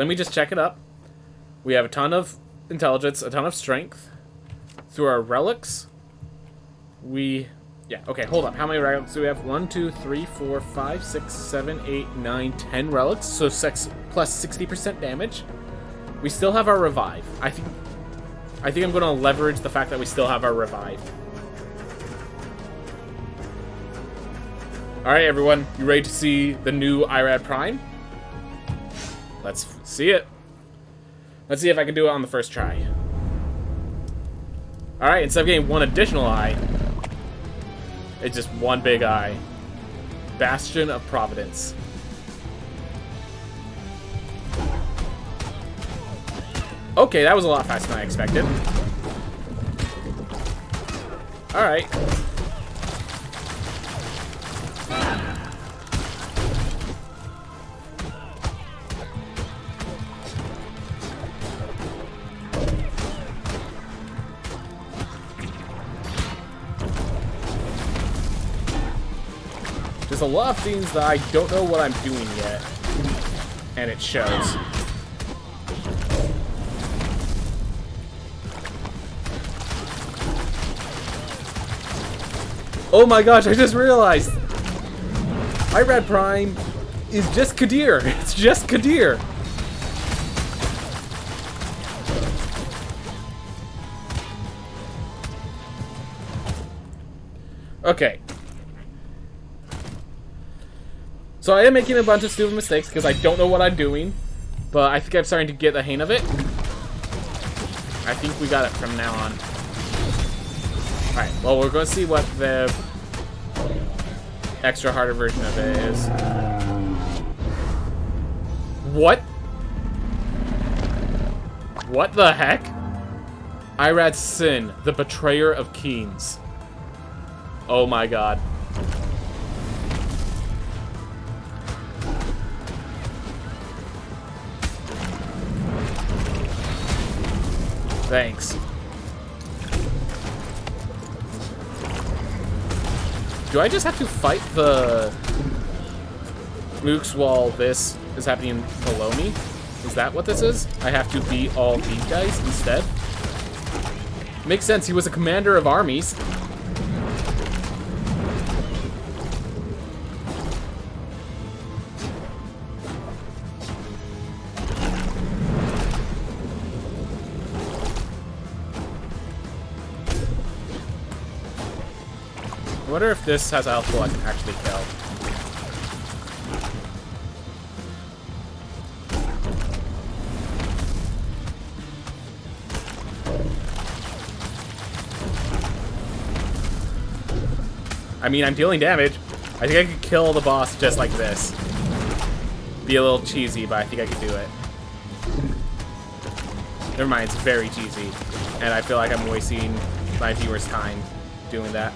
Let me just check it up. We have a ton of intelligence, a ton of strength. Through our relics, yeah, okay, hold up. How many relics do we have? 1, 2, 3, 4, 5, 6, 7, 8, 9, 10 relics. So 6 plus 60% damage. We still have our revive. I think I'm going to leverage the fact that we still have our revive. Alright, everyone. You ready to see the new Irad Prime? Let's see it. Let's see if I can do it on the first try. Alright, instead of getting one additional eye, it's just one big eye. Bastion of Providence. Okay, that was a lot faster than I expected. Alright. There's a lot of things that I don't know what I'm doing yet, and it shows. Oh my gosh, I just realized! Irad Prime is just Kadir. It's just Kadir. Okay. So I am making a bunch of stupid mistakes because I don't know what I'm doing, but I think I'm starting to get the hang of it. I think we got it from now on. Alright, well, we're going to see what the extra harder version of it is. What? What the heck? Irad Sin, the betrayer of Keens. Oh my god. Thanks. Do I just have to fight the mooks while this is happening below me? Is that what this is? I have to beat all these guys instead? Makes sense, he was a commander of armies. I wonder if this has alpha I can actually kill. I mean, I'm dealing damage. I think I could kill the boss just like this. Be a little cheesy, but I think I could do it. Never mind, it's very cheesy. And I feel like I'm wasting my viewers' time doing that.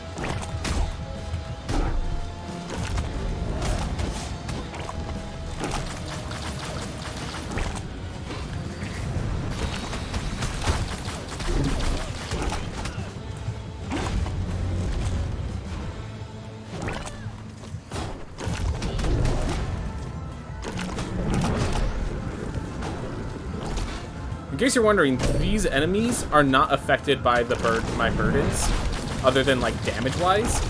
In case you're wondering, these enemies are not affected by my burdens, other than like damage-wise.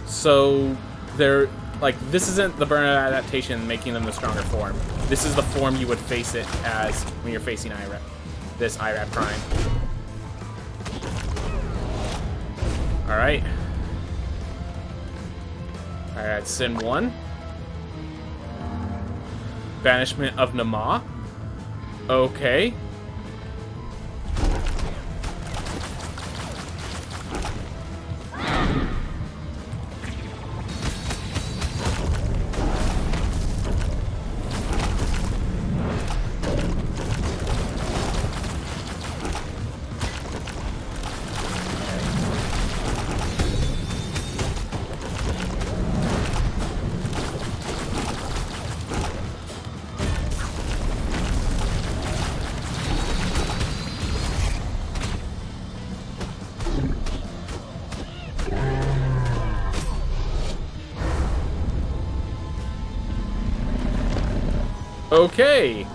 So they're like, this isn't the burn adaptation making them the stronger form. This is the form you would face it as when you're facing this Irad Prime. All right. Irad Sin 1. Banishment of Nama. Okay. Okay.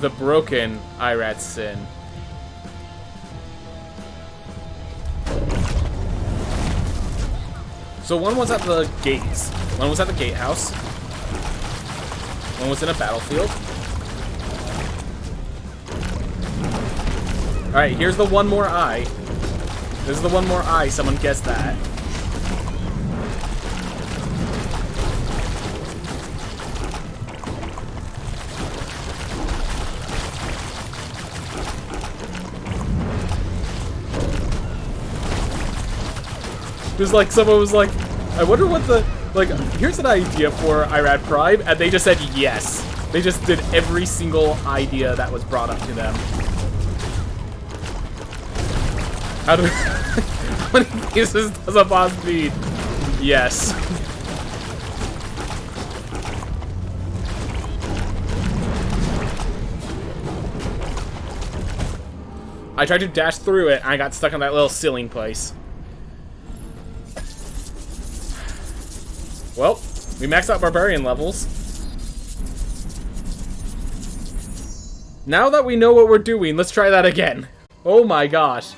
The broken Irad sin. So one was at the gates. One was at the gatehouse. One was in a battlefield. Alright, here's the one more eye. This is the one more eye. Someone guessed that. There's like, someone was like, I wonder what the, like, here's an idea for Irad Prime, and they just said yes. They just did every single idea that was brought up to them. How do how many pieces does a boss need? Yes. I tried to dash through it, and I got stuck on that little ceiling place. Well, we maxed out barbarian levels. Now that we know what we're doing, let's try that again. Oh my gosh.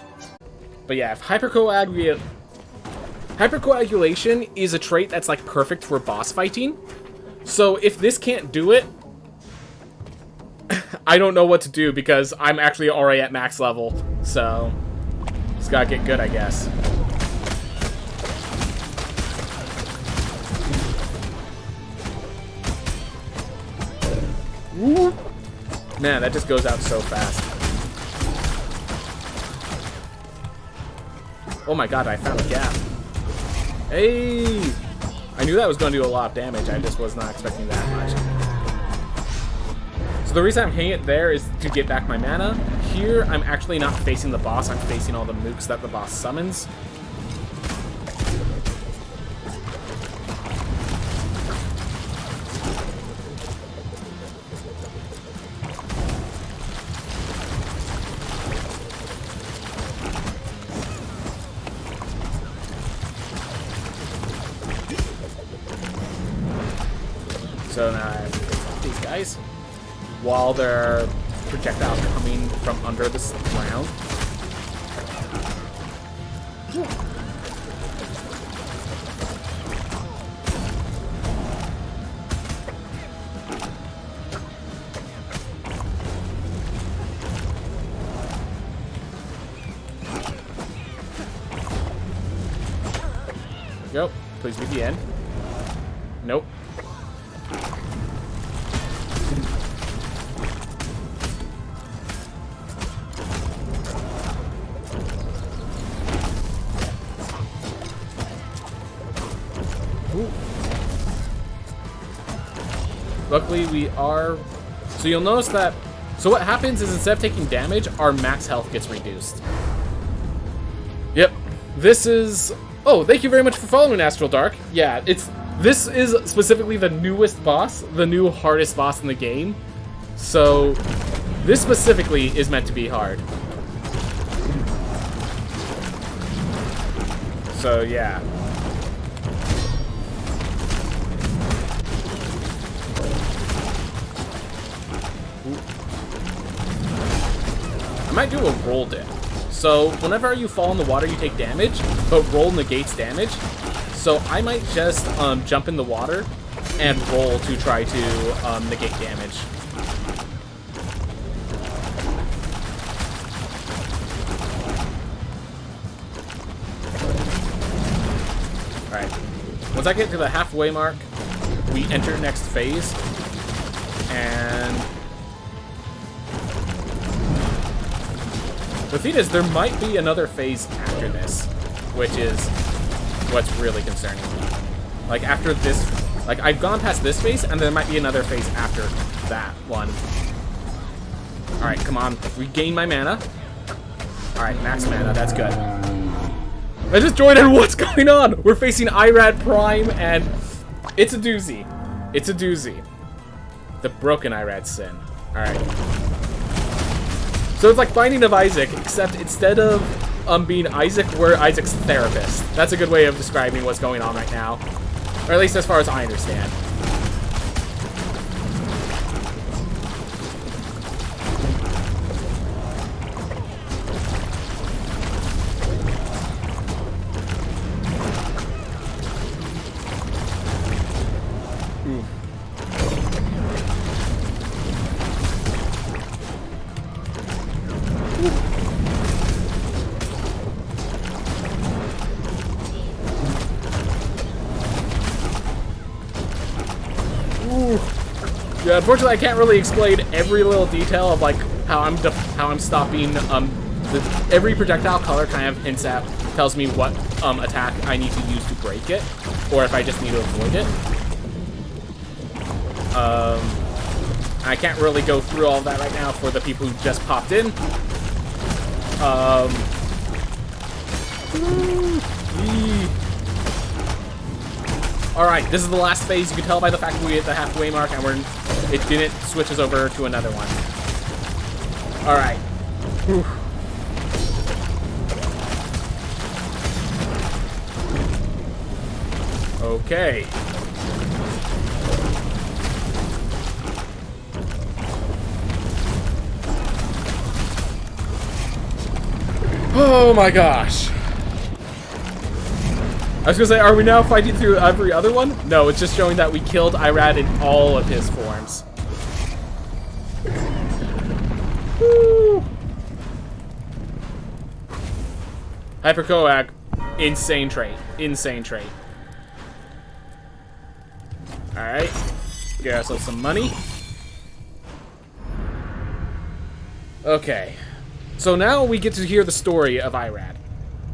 But yeah, if hypercoagulation is a trait that's like perfect for boss fighting. So if this can't do it, I don't know what to do because I'm actually already at max level. So just gotta get good, I guess. Woo. Man, that just goes out so fast. Oh my god, I found a gap. Hey! I knew that was going to do a lot of damage, I just was not expecting that much. So the reason I'm hitting it there is to get back my mana. Here, I'm actually not facing the boss, I'm facing all the mooks that the boss summons. So now I have to get these guys while their projectiles are coming from under this ground. Go. Please be the end. Nope. Ooh. Luckily we are... So you'll notice that... So what happens is instead of taking damage, our max health gets reduced. Yep. This is... Oh, thank you very much for following, Astral Dark. Yeah, this is specifically the newest boss, the new hardest boss in the game. So this specifically is meant to be hard. So yeah. I might do a roll dip. So whenever you fall in the water, you take damage, but roll negates damage. So I might just jump in the water and roll to try to negate damage. Alright. Once I get to the halfway mark, we enter next phase. And the thing is, there might be another phase after this, which is what's really concerning me. Like, after this, like, I've gone past this phase, and there might be another phase after that one. Alright, come on. Regain my mana. Alright, max mana. That's good. I just joined in. What's going on? We're facing Irad Prime, and it's a doozy. It's a doozy. The broken Irad sin. Alright. So it's like Binding of Isaac, except instead of being Isaac, we're Isaac's therapist. That's a good way of describing what's going on right now. Or at least as far as I understand. Unfortunately, I can't really explain every little detail of like how I'm stopping. Every projectile color kind of hints at, tells me what attack I need to use to break it, or if I just need to avoid it. I can't really go through all that right now for the people who just popped in. Alright, this is the last phase. You can tell by the fact that we hit the halfway mark and it didn't switch us over to another one. Alright. Okay. Oh my gosh. I was gonna say, are we now fighting through every other one? No, it's just showing that we killed Irad in all of his forms. Woo! Hypercoag, insane trait. Insane trait. Alright. Get ourselves some money. Okay. So now we get to hear the story of Irad.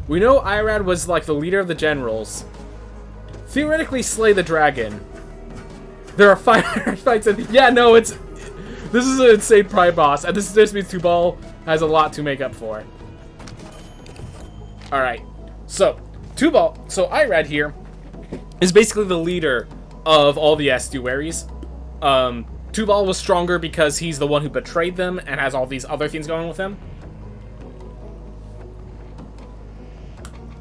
We know Irad was like the leader of the generals. Theoretically slay the dragon. There are fights and yeah, no, this is an insane prime boss, and this just means Tubal has a lot to make up for. Alright. So Irad here is basically the leader of all the estuaries. Tubal was stronger because he's the one who betrayed them and has all these other things going with him.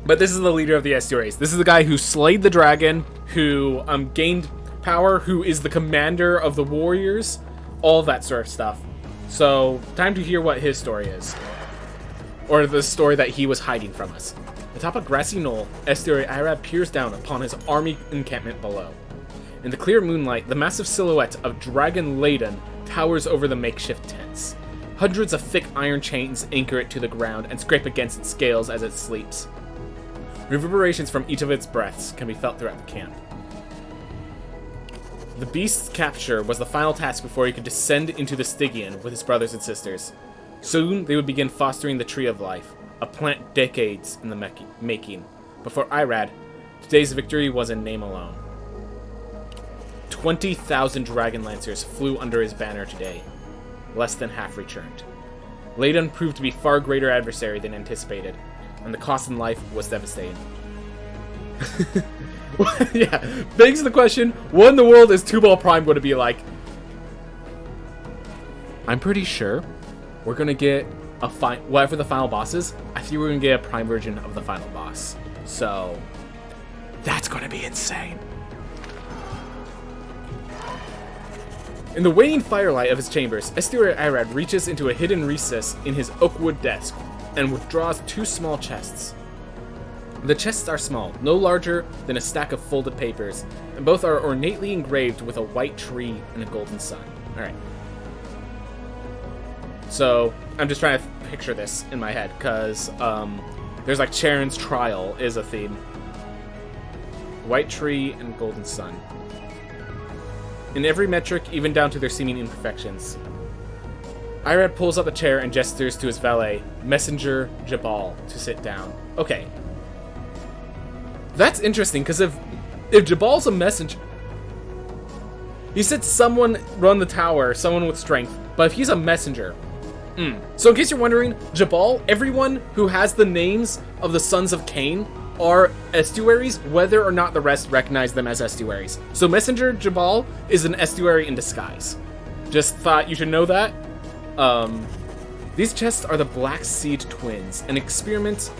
But this is the leader of the estuaries. This is the guy who slayed the dragon, who gained power, who is the commander of the warriors, all that sort of stuff. So, time to hear what his story is. Or the story that he was hiding from us. Atop a grassy knoll, estuary Irad peers down upon his army encampment below. In the clear moonlight, the massive silhouette of Dragon Laden towers over the makeshift tents. Hundreds of thick iron chains anchor it to the ground and scrape against its scales as it sleeps. Reverberations from each of its breaths can be felt throughout the camp. The beast's capture was the final task before he could descend into the Stygian with his brothers and sisters. Soon, they would begin fostering the Tree of Life, a plant decades in the making. But for Irad, today's victory was in name alone. 20,000 Dragon Lancers flew under his banner today. Less than half returned. Laden proved to be far greater adversary than anticipated, and the cost in life was devastating. Yeah, begs the question, what in the world is Tubal Prime going to be like? I'm pretty sure we're going to get a whatever the final boss is, I think we're going to get a Prime version of the final boss. So, that's going to be insane. In the waning firelight of his chambers, Estuary Irad reaches into a hidden recess in his oakwood desk and withdraws two small chests. The chests are small, no larger than a stack of folded papers, and both are ornately engraved with a white tree and a golden sun. Alright. So, I'm just trying to picture this in my head, because there's like Charon's trial is a theme. White tree and golden sun. In every metric, even down to their seeming imperfections. Irad pulls up a chair and gestures to his valet, Messenger Jabal, to sit down. Okay. That's interesting, because if Jabal's a messenger... He said someone run the tower, someone with strength, but if he's a messenger... So in case you're wondering, Jabal, everyone who has the names of the sons of Cain are estuaries, whether or not the rest recognize them as estuaries. So Messenger Jabal is an estuary in disguise. Just thought you should know that. These chests are the Black Seed Twins, an experiment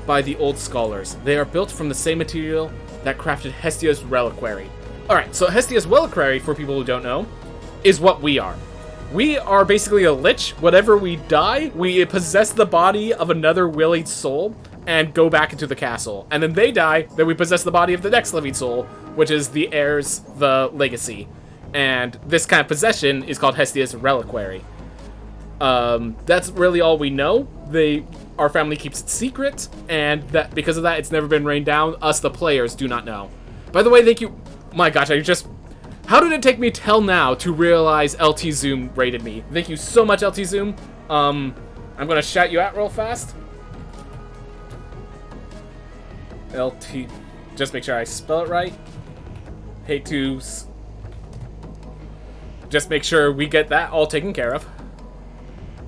by the old scholars. They are built from the same material that crafted Hestia's reliquary. Alright, so Hestia's reliquary, for people who don't know, is what we are. We are basically a lich. Whenever we die, we possess the body of another willing soul and go back into the castle. And then they die, then we possess the body of the next living soul, which is the heirs, the legacy. And this kind of possession is called Hestia's reliquary. That's really all we know. Our family keeps it secret, and that because of that, it's never been rained down. Us, the players, do not know. By the way, thank you. My gosh, I just How did it take me till now to realize LT Zoom rated me? Thank you so much, LT Zoom. I'm gonna shout you out real fast. LT, just make sure I spell it right. Hate to just make sure we get that all taken care of.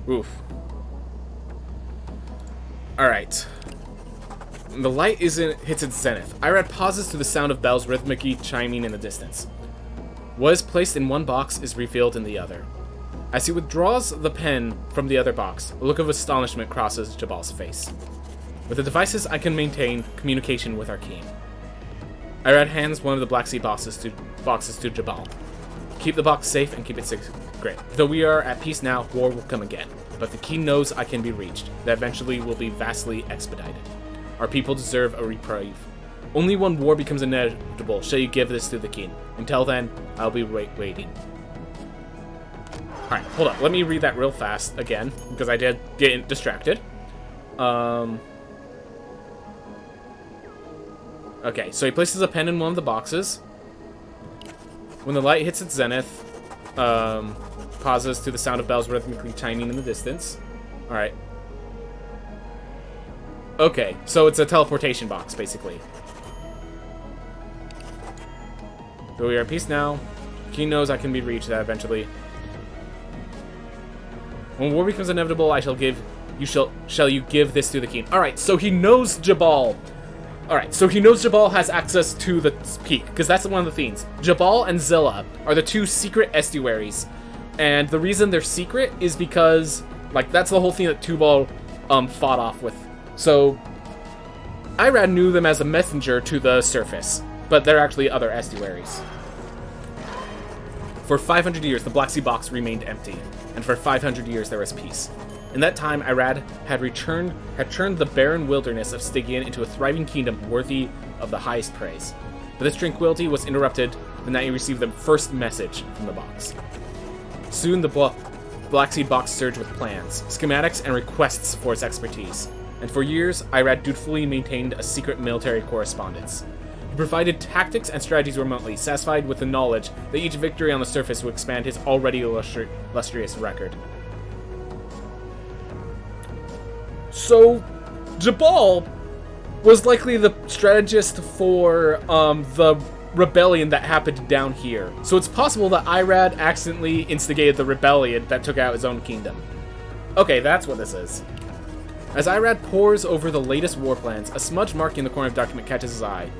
Oof. Alright. The light hits its zenith. Irad pauses to the sound of bells rhythmically chiming in the distance. What is placed in one box is revealed in the other. As he withdraws the pen from the other box, a look of astonishment crosses Jabal's face. With the devices, I can maintain communication with our king. Irad hands one of the Black Sea boxes to Jabal. Keep the box safe and keep it secret. Though we are at peace now, war will come again. But the king knows I can be reached. That eventually will be vastly expedited. Our people deserve a reprieve. Only when war becomes inevitable shall you give this to the king. Until then, I'll be waiting. Alright, hold up. Let me read that real fast again, because I did get distracted. Okay, so he places a pen in one of the boxes. When the light hits its zenith, pauses to the sound of bells rhythmically chiming in the distance. Alright. Okay, so it's a teleportation box, basically. So we are at peace now. King knows I can be reached that eventually. When war becomes inevitable, I shall give shall you give this to the king. Alright, so he knows Jabal. Alright, so he knows Jabal has access to the peak, because that's one of the themes. Jabal and Zilla are the two secret estuaries. And the reason they're secret is because, like, that's the whole thing that Tubal fought off with. So, Irad knew them as a messenger to the surface, but they're actually other estuaries. For 500 years, the Black Sea box remained empty, and for 500 years there was peace. In that time, Irad had turned the barren wilderness of Stygian into a thriving kingdom worthy of the highest praise. But this tranquility was interrupted the night he received the first message from the box. Soon the Black Sea box surged with plans, schematics, and requests for its expertise. And for years, Irad dutifully maintained a secret military correspondence. He provided tactics and strategies remotely, satisfied with the knowledge that each victory on the surface would expand his already illustrious record. So, Jabal was likely the strategist for the rebellion that happened down here. So it's possible that Irad accidentally instigated the rebellion that took out his own kingdom. Okay, that's what this is. As Irad pores over the latest war plans, a smudge mark in the corner of the document catches his eye.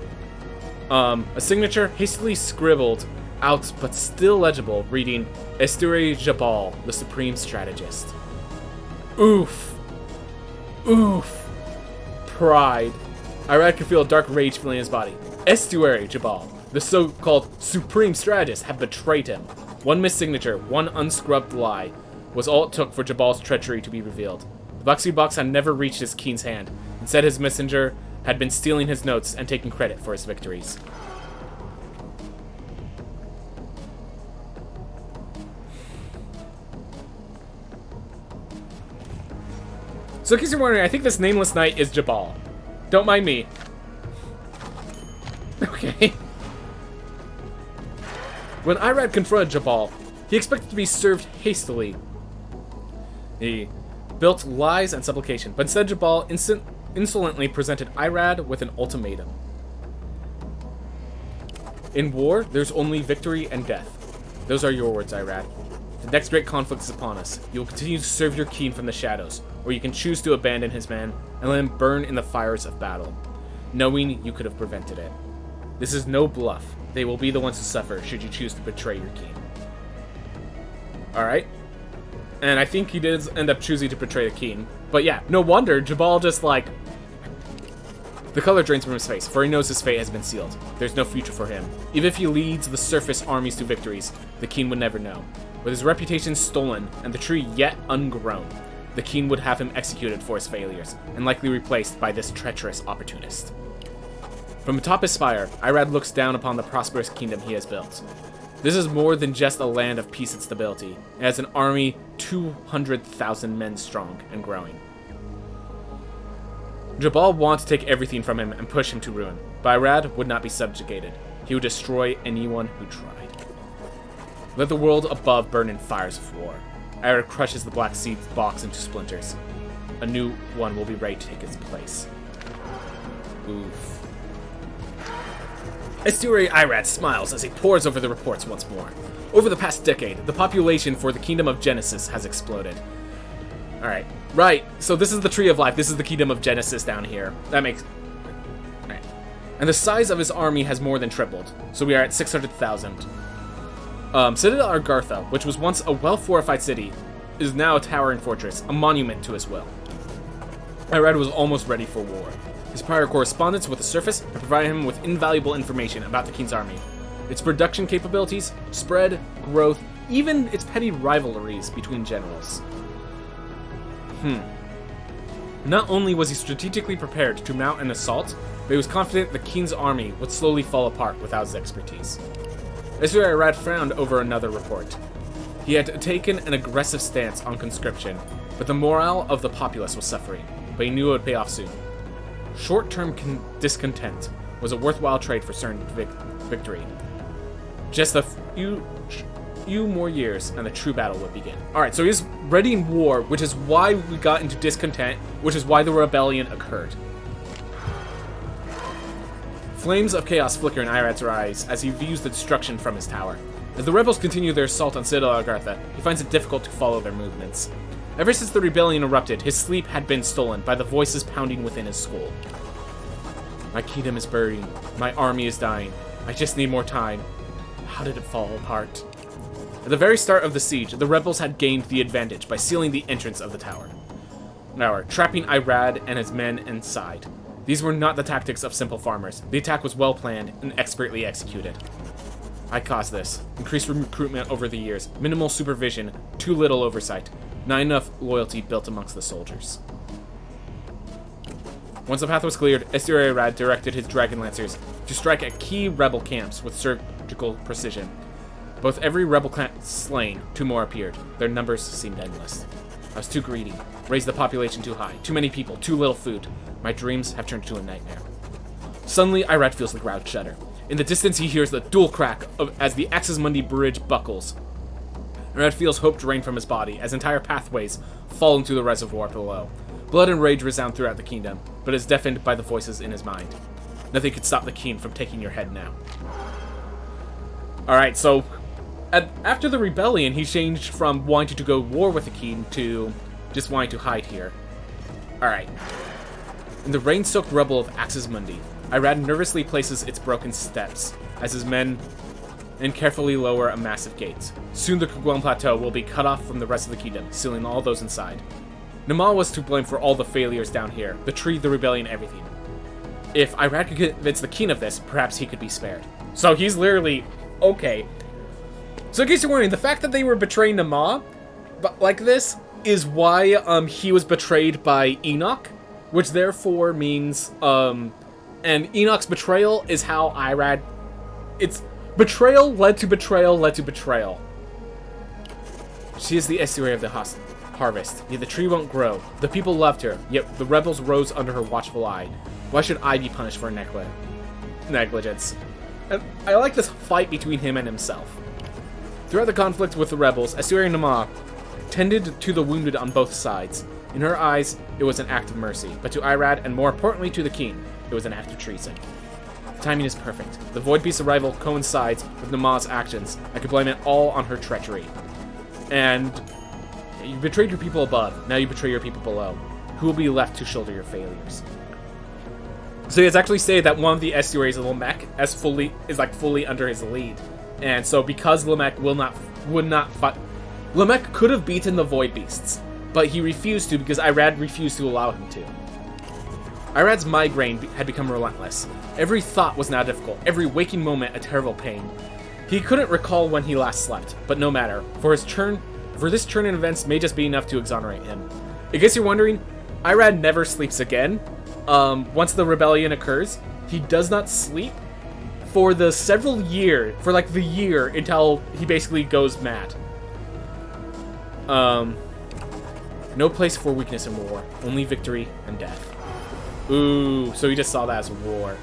A signature hastily scribbled out, but still legible, reading, Estuary Jabal, the Supreme Strategist. Oof. Oof. Pride. Irad could feel a dark rage filling his body. Estuary Jabal, the so-called Supreme Strategist, had betrayed him. One missignature, one unscrubbed lie, was all it took for Jabal's treachery to be revealed. The Black Sea box had never reached his king's hand. Instead, his messenger had been stealing his notes and taking credit for his victories. So in case you're wondering, I think this nameless knight is Jabal. Don't mind me. Okay. When Irad confronted Jabal, he expected to be served hastily. He built lies and supplication, but instead Jabal insolently presented Irad with an ultimatum. In war, there's only victory and death. Those are your words, Irad. The next great conflict is upon us. You will continue to serve your king from the shadows, or you can choose to abandon his men and let him burn in the fires of battle, knowing you could have prevented it. This is no bluff. They will be the ones to suffer should you choose to betray your king. Alright. And I think he did end up choosing to betray the king. But yeah, no wonder Jabal just like... The color drains from his face, for he knows his fate has been sealed. There's no future for him. Even if he leads the surface armies to victories, the king would never know. With his reputation stolen and the tree yet ungrown, the king would have him executed for his failures, and likely replaced by this treacherous opportunist. From atop his spire, Irad looks down upon the prosperous kingdom he has built. This is more than just a land of peace and stability. It has an army 200,000 men strong and growing. Jabal wanted to take everything from him and push him to ruin, but Irad would not be subjugated. He would destroy anyone who tried. Let the world above burn in fires of war. Irad crushes the Black Seed box into splinters. A new one will be ready to take its place. Oof. Estuary Irad smiles as he pores over the reports once more. Over the past decade, the population for the Kingdom of Genesis has exploded. Alright, right, so this is the Tree of Life. This is the Kingdom of Genesis down here. That makes... Alright. And the size of his army has more than tripled, so we are at 600,000. Citadel Argartha, which was once a well-fortified city, is now a towering fortress, a monument to his will. Irad was almost ready for war. His prior correspondence with the surface had provided him with invaluable information about the King's army, its production capabilities, spread, growth, even its petty rivalries between generals. Not only was he strategically prepared to mount an assault, but he was confident the King's army would slowly fall apart without his expertise. Estuary Irad frowned over another report. He had taken an aggressive stance on conscription, but the morale of the populace was suffering, but he knew it would pay off soon. Short-term discontent was a worthwhile trade for certain victory. Just a few more years, and the true battle would begin. Alright, so he's readying war, which is why we got into discontent, which is why the rebellion occurred. Flames of chaos flicker in Irad's eyes as he views the destruction from his tower. As the rebels continue their assault on Citadel Argartha, he finds it difficult to follow their movements. Ever since the rebellion erupted, his sleep had been stolen by the voices pounding within his skull. My kingdom is burning. My army is dying. I just need more time. How did it fall apart? At the very start of the siege, the rebels had gained the advantage by sealing the entrance of the tower, trapping Irad and his men inside. These were not the tactics of simple farmers. The attack was well planned and expertly executed. I caused this. Increased recruitment over the years, minimal supervision, too little oversight, not enough loyalty built amongst the soldiers. Once the path was cleared, Estuary Irad directed his Dragon Lancers to strike at key rebel camps with surgical precision. Both every rebel camp slain, 2 more appeared. Their numbers seemed endless. I was too greedy, raised the population too high, too many people, too little food. My dreams have turned into a nightmare. Suddenly, Irad feels the ground shudder. In the distance, he hears the dual crack as the Axis Mundi bridge buckles. Irad feels hope drain from his body as entire pathways fall into the reservoir below. Blood and rage resound throughout the kingdom, but is deafened by the voices in his mind. Nothing could stop the king from taking your head now. Alright, so after the rebellion, he changed from wanting to go war with the king to just wanting to hide here. Alright. In the rain-soaked rubble of Axis Mundi, Irad nervously places its broken steps as his men carefully lower a massive gate. Soon the Kugwan Plateau will be cut off from the rest of the kingdom, sealing all those inside. Namal was to blame for all the failures down here, the tree, the rebellion, everything. If Irad could convince the king of this, perhaps he could be spared. So he's literally, okay. So in case you're wondering, the fact that they were betraying Namal like this is why he was betrayed by Enoch, which therefore means, and Enoch's betrayal is how Irad, it's betrayal led to betrayal led to betrayal. She is the estuary of the harvest, yet the tree won't grow. The people loved her, yet the rebels rose under her watchful eye. Why should I be punished for negligence? And I like this fight between him and himself. Throughout the conflict with the rebels, Estuary Nama tended to the wounded on both sides. In her eyes, it was an act of mercy, but to Irad, and more importantly to the king, it was an act of treason. The timing is perfect. The Void Beast's arrival coincides with Nama's actions. I could blame it all on her treachery. And you betrayed your people above, now you betray your people below. Who will be left to shoulder your failures? So it's actually say that one of the estuaries of Lamech is fully under his lead. And so because Lamech would not fight, Lamech could have beaten the Void Beasts, but he refused to because Irad refused to allow him to. Irad's migraine had become relentless. Every thought was now difficult, every waking moment a terrible pain. He couldn't recall when he last slept, but no matter, for this turn in events may just be enough to exonerate him. In case you're wondering, Irad never sleeps again. Once the rebellion occurs, he does not sleep for the the year until he basically goes mad. No place for weakness in war, only victory and death. Ooh, so he just saw that as war.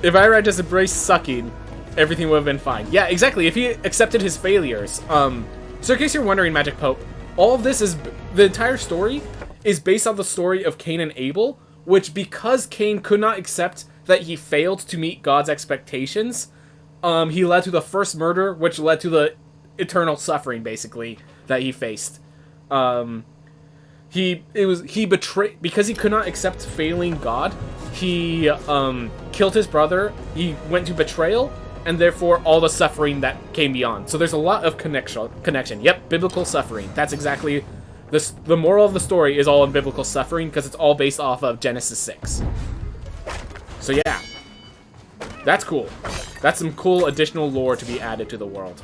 If Irad just embraced sucking, everything would have been fine. Yeah, exactly. If he accepted his failures. So in case you're wondering, Magic Pope, all of this is, the entire story is based on the story of Cain and Abel, which because Cain could not accept that he failed to meet God's expectations, he led to the first murder, which led to the eternal suffering, basically, that he faced. He betrayed, because he could not accept failing God, he killed his brother, he went to betrayal, and therefore all the suffering that came beyond. So there's a lot of connection. Yep, biblical suffering. That's exactly this. The moral of the story is all in biblical suffering because it's all based off of Genesis 6. So yeah, that's cool. That's some cool additional lore to be added to the world.